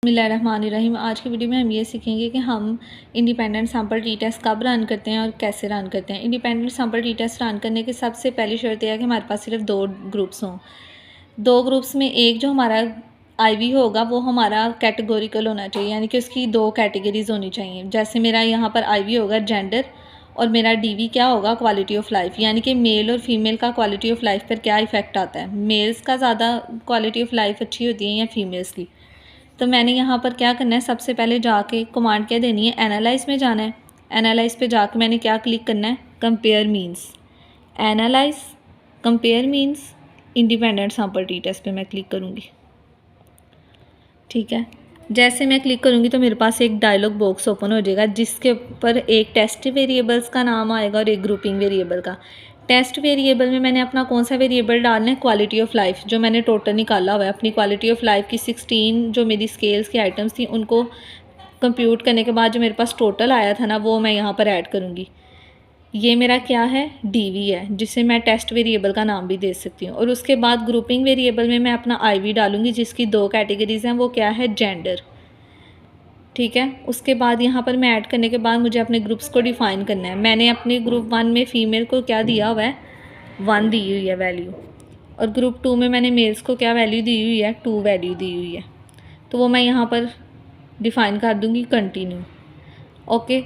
बिस्मिल्लाहिर्रहमानिर्रहीम। आज की वीडियो में हम ये सीखेंगे कि हम इंडिपेंडेंट सैम्पल टी टेस्ट कब रन करते हैं और कैसे रन करते हैं। Independent sample T test run करने की सबसे पहली शर्त यह है कि हमारे पास सिर्फ दो ग्रुप्स हों। दो ग्रुप्स में एक जो हमारा आईवी होगा वो हमारा कैटेगोरिकल होना चाहिए, यानी कि उसकी दो कैटेगरीज होनी चाहिए। जैसे मेरा यहाँ पर आईवी होगा जेंडर और मेरा डीवी क्या होगा, क्वालिटी ऑफ लाइफ, यानी कि मेल और फीमेल का क्वालिटी ऑफ लाइफ पर क्या इफ़ेक्ट आता है। मेल्स का ज़्यादा क्वालिटी ऑफ लाइफ अच्छी होती है या फीमेल्स की। तो मैंने यहाँ पर क्या करना है, सबसे पहले जाके कमांड क्या देनी है, एनालाइज में जाना है। एनालाइज पे जाके मैंने क्या क्लिक करना है, compare means. Analyse compare means independent sample T test पे मैं क्लिक करूँगी। ठीक है, जैसे मैं क्लिक करूँगी तो मेरे पास एक डायलॉग बॉक्स ओपन हो जाएगा जिसके ऊपर एक टेस्ट वेरिएबल्स का नाम आएगा और एक ग्रुपिंग वेरिएबल का। टेस्ट वेरिएबल में मैंने अपना कौन सा वेरिएबल डालना है, क्वालिटी ऑफ लाइफ, जो मैंने टोटल निकाला हुआ है। अपनी क्वालिटी ऑफ लाइफ की 16 जो मेरी स्केल्स की आइटम्स थी उनको कंप्यूट करने के बाद जो मेरे पास टोटल आया था ना, वो मैं यहाँ पर ऐड करूँगी। ये मेरा क्या है, डीवी है, जिसे मैं टेस्ट वेरिएबल का नाम भी दे सकती हूँ। और उसके बाद ग्रुपिंग वेरिएबल में मैं अपना आईवी डालूँगी जिसकी दो कैटेगरीज़ हैं, वो क्या है, जेंडर। ठीक है, उसके बाद यहाँ पर मैं ऐड करने के बाद मुझे अपने ग्रुप्स को डिफ़ाइन करना है। मैंने अपने ग्रुप 1 में फ़ीमेल को क्या दिया हुआ है, 1 दी हुई है वैल्यू, और ग्रुप 2 में मैंने मेल्स को क्या वैल्यू दी हुई है, 2 वैल्यू दी हुई है। तो वो मैं यहाँ पर डिफ़ाइन कर दूँगी कंटिन्यू। ओके,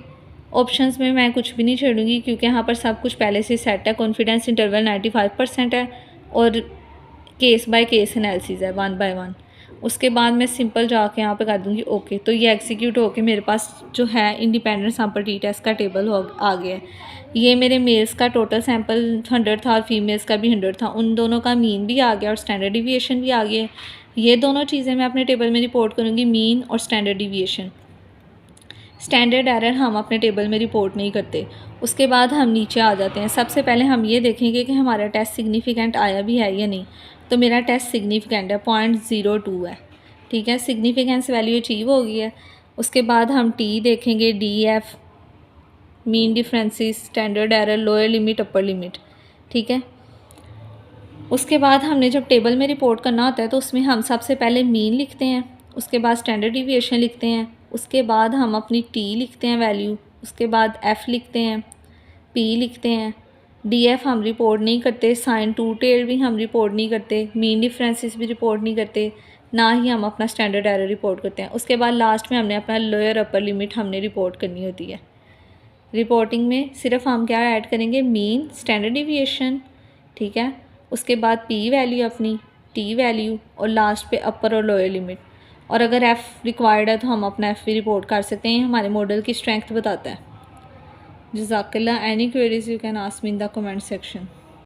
ऑप्शंस में मैं कुछ भी नहीं छेड़ूँगी क्योंकि यहाँ पर सब कुछ पहले से सेट है। कॉन्फिडेंस इंटरवल 95% है और केस बाय केस एनालिसिस है, 1 बाय 1। उसके बाद मैं सिंपल जाके यहाँ पे कर दूँगी ओके। तो ये एग्जीक्यूट होके मेरे पास जो है इंडिपेंडेंट सैंपल टी टेस्ट का टेबल आ गया है। ये मेरे मेल्स का टोटल सैंपल 100 था और फीमेल्स का भी 100 था। उन दोनों का मीन भी आ गया और स्टैंडर्ड डिविएशन भी आ गया है। ये दोनों चीज़ें मैं अपने टेबल में रिपोर्ट करूँगी, मीन और स्टैंडर्ड डिविएशन। स्टैंडर्ड एरर हम अपने टेबल में रिपोर्ट नहीं करते। उसके बाद हम नीचे आ जाते हैं। सबसे पहले हम ये देखेंगे कि हमारा टेस्ट सिग्निफिकेंट आया भी है या नहीं। तो मेरा टेस्ट सिग्निफिकेंट है, 0.02 है। ठीक है, सिग्निफिकेंस वैल्यू अचीव हो गई है। उसके बाद हम टी देखेंगे, D F, mean differences, standard error, lower limit, upper limit. ठीक है, उसके बाद हमने जब टेबल में रिपोर्ट करना होता है तो उसमें हम सबसे पहले मीन लिखते हैं, उसके बाद स्टैंडर्ड डिविएशन लिखते हैं, उसके बाद हम अपनी टी लिखते हैं वैल्यू, उसके बाद एफ़ लिखते हैं, पी लिखते हैं, डी एफ हम रिपोर्ट नहीं करते, साइन टू टेल भी हम रिपोर्ट नहीं करते, मीन डिफरेंसेस भी रिपोर्ट नहीं करते, ना ही हम अपना स्टैंडर्ड एरर रिपोर्ट करते हैं। उसके बाद लास्ट में हमने अपना लोअर अपर लिमिट हमने रिपोर्ट करनी होती है। रिपोर्टिंग में सिर्फ हम क्या ऐड करेंगे, मीन, स्टैंडर्ड डिविएशन। ठीक है, उसके बाद पी वैल्यू अपनी, टी वैल्यू और लास्ट पे अपर और लोअर लिमिट। और अगर एफ़ रिक्वायर्ड है तो हम अपना एफ़ भी रिपोर्ट कर सकते हैं। हमारे मॉडल की स्ट्रेंथ बताता है। जज़ाकल्लाह। Any queries you can ask me in the comment section.